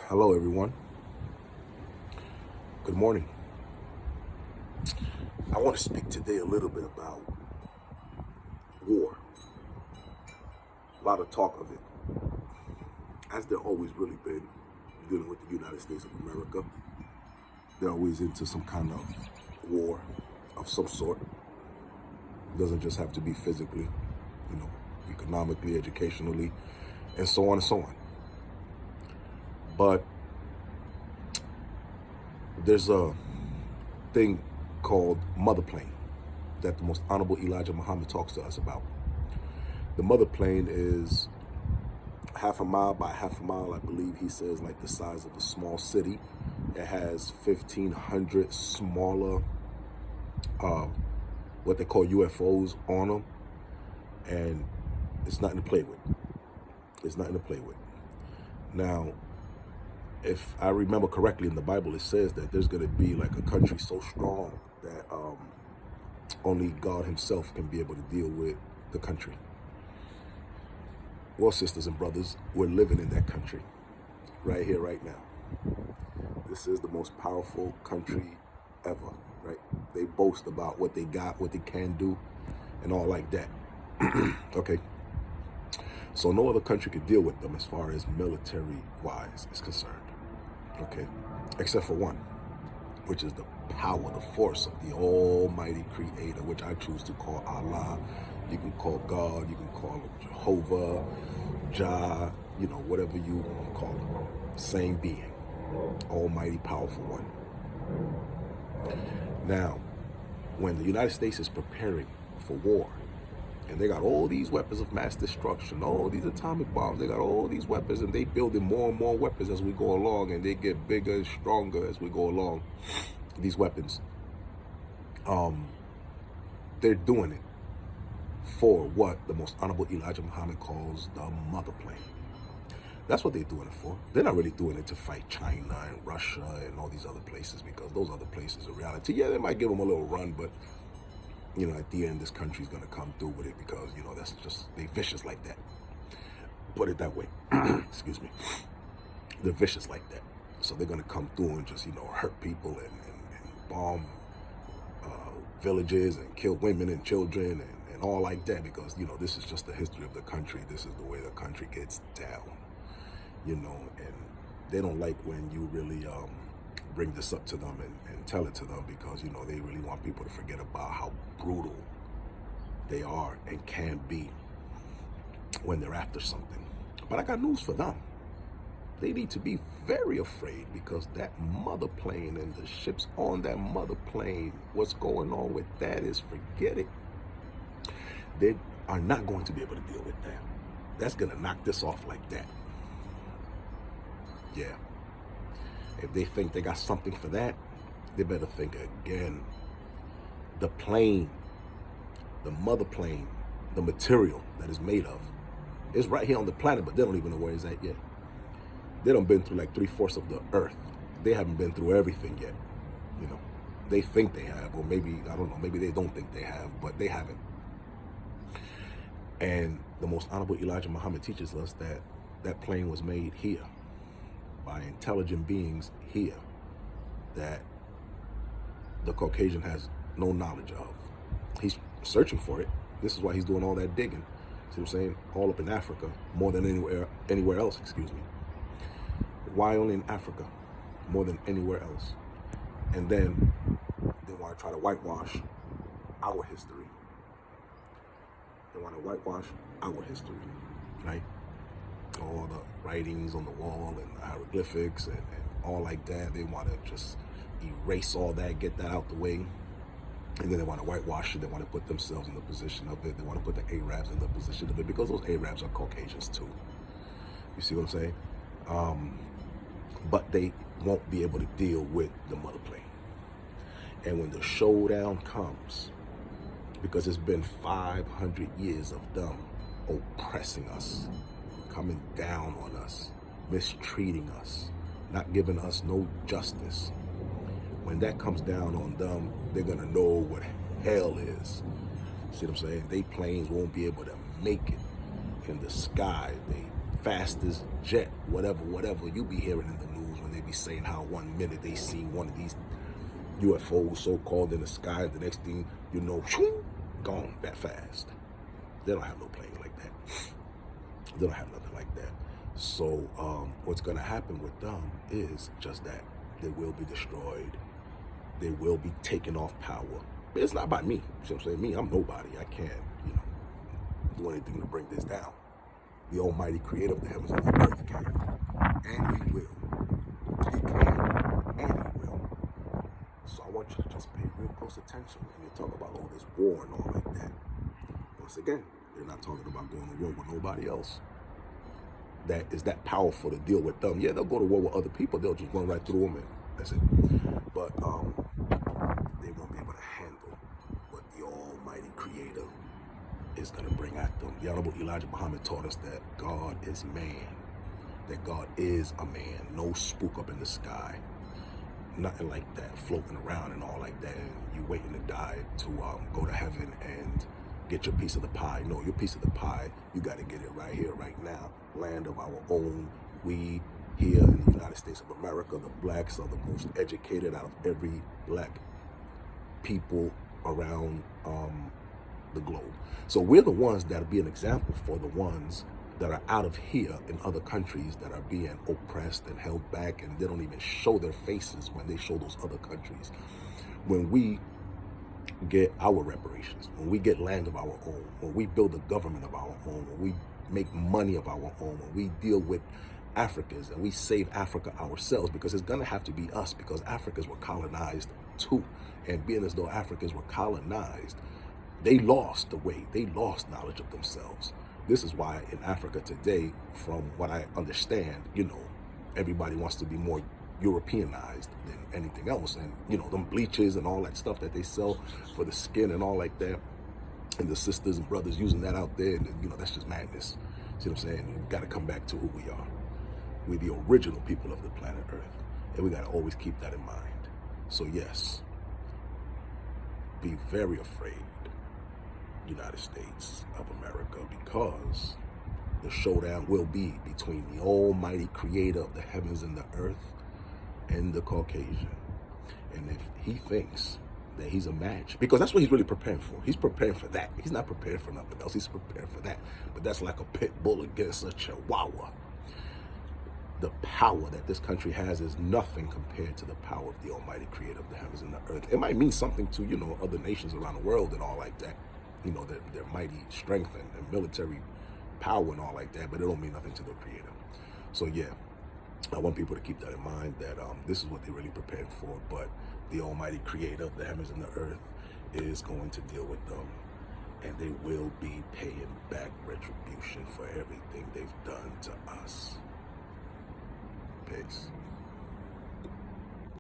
Hello, everyone. Good morning. I want to speak today a little bit about war. A lot of talk of it, as there always really been dealing with the United States of America. They're always into some kind of war of some sort. It doesn't just have to be physically, economically, educationally, and so on and so on. But there's a thing called mother plane that the most honorable Elijah Muhammad talks to us about. The mother plane is half a mile by half a mile, I believe he says, like the size of a small city. It has 1,500 smaller, what they call UFOs on them, and it's nothing to play with. It's nothing to play with. Now, if I remember correctly in the Bible, it says that there's going to be like a country so strong that only God himself can be able to deal with the country. Well, sisters and brothers, we're living in that country right here, right now. This is the most powerful country ever, right? They boast about what they got, what they can do, and all like that. Okay. So no other country could deal with them as far as military-wise is concerned. Okay, except for one, which is the power, the force of the Almighty Creator, which I choose to call Allah. You can call God, you can call him Jehovah, Jah, whatever you want to call him. Same being, Almighty, powerful one. Now, when the United States is preparing for war, and they got all these weapons of mass destruction, all these atomic bombs, they got all these weapons, and they building more and more weapons as we go along, and they get bigger and stronger as we go along, these weapons. They're doing it for what the most honorable Elijah Muhammad calls the mother plane. That's what they're doing it for. They're not really doing it to fight China and Russia and all these other places, because those other places are reality. Yeah, they might give them a little run, but at the end, this country's going to come through with it because, that's just, they vicious like that. Put it that way. Excuse me. They're vicious like that. So they're going to come through and just, hurt people and bomb villages and kill women and children and all like that, because, this is just the history of the country. This is the way the country gets down, and they don't like when you really bring this up to them and tell it to them, because they really want people to forget about how brutal they are and can be when they're after something. But I got news for them. They need to be very afraid, because that mother plane and the ships on that mother plane, what's going on with that is, forget it. They are not going to be able to deal with that. That's going to knock this off like that. Yeah. If they think they got something for that, they better think again. The plane, the mother plane, the material that is made of, is right here on the planet, but they don't even know where it's at yet. They done been through like 3/4 of the earth. They haven't been through everything yet. They think they have, or maybe, I don't know, maybe they don't think they have, but they haven't. And the most honorable Elijah Muhammad teaches us that that plane was made here, by intelligent beings here, that the Caucasian has no knowledge of. He's searching for it. This is why he's doing all that digging. See what I'm saying? All up in Africa, more than anywhere else, excuse me. Why only in Africa? More than anywhere else. And then they want to try to whitewash our history. They want to whitewash our history, right? All the writings on the wall and the hieroglyphics and all like that. They want to just erase all that, get that out the way. And then they want to whitewash it. They want to put themselves in the position of it. They want to put the Arabs in the position of it, because those Arabs are Caucasians too. You see what I'm saying? But they won't be able to deal with the mother plane. And when the showdown comes, because it's been 500 years of them oppressing us, coming down on us, mistreating us, not giving us no justice. When that comes down on them, they're going to know what hell is. See what I'm saying? They planes won't be able to make it in the sky. They fastest jet, whatever, you be hearing in the news when they be saying how 1 minute they seen one of these UFOs so-called in the sky, the next thing you know, gone that fast. They don't have no plane like that. They don't have nothing like that. So what's going to happen with them is just that. They will be destroyed. They will be taken off power. But it's not by me. You know what I'm saying? Me, I'm nobody. I can't, do anything to bring this down. The Almighty Creator of the heavens and the earth can. And He will. He can and He will. So I want you to just pay real close attention when you talk about all this war and all like that. Once again, they're not talking about going to war with nobody else that is that powerful to deal with them. Yeah, they'll go to war with other people. They'll just run right through them and that's it. But they won't be able to handle what the Almighty Creator is going to bring at them. The Honorable Elijah Muhammad taught us that God is man, that God is a man, no spook up in the sky, nothing like that floating around and all like that, and you waiting to die to go to heaven and get your piece of the pie. No, your piece of the pie, you got to get it right here, right now. Land of our own. We here in the United States of America, the blacks are the most educated out of every black people around the globe. So we're the ones that'll be an example for the ones that are out of here in other countries that are being oppressed and held back, and they don't even show their faces when they show those other countries. When we get our reparations, when we get land of our own, when we build a government of our own, when we make money of our own, when we deal with Africans and we save Africa ourselves, because it's going to have to be us, because Africans were colonized too. And being as though Africans were colonized, they lost the way, they lost knowledge of themselves. This is why in Africa today, from what I understand, everybody wants to be more Europeanized than anything else. And, them bleaches and all that stuff that they sell for the skin and all like that, and the sisters and brothers using that out there, and, that's just madness. See what I'm saying? We've got to come back to who we are. We're the original people of the planet Earth, and we got to always keep that in mind. So yes, be very afraid, United States of America, because the showdown will be between the Almighty Creator of the heavens and the earth and the Caucasian. And if he thinks that he's a match, because that's what he's really preparing for. He's preparing for that. He's not prepared for nothing else. He's prepared for that. But that's like a pit bull against a chihuahua. The power that this country has is nothing compared to the power of the Almighty Creator of the heavens and the earth. It might mean something to, other nations around the world and all like that. Their mighty strength and military power and all like that, but it don't mean nothing to the Creator. So yeah, I want people to keep that in mind, that this is what they're really prepared for, but the Almighty Creator of the heavens and the earth is going to deal with them, and they will be paying back retribution for everything they've done to us. Peace.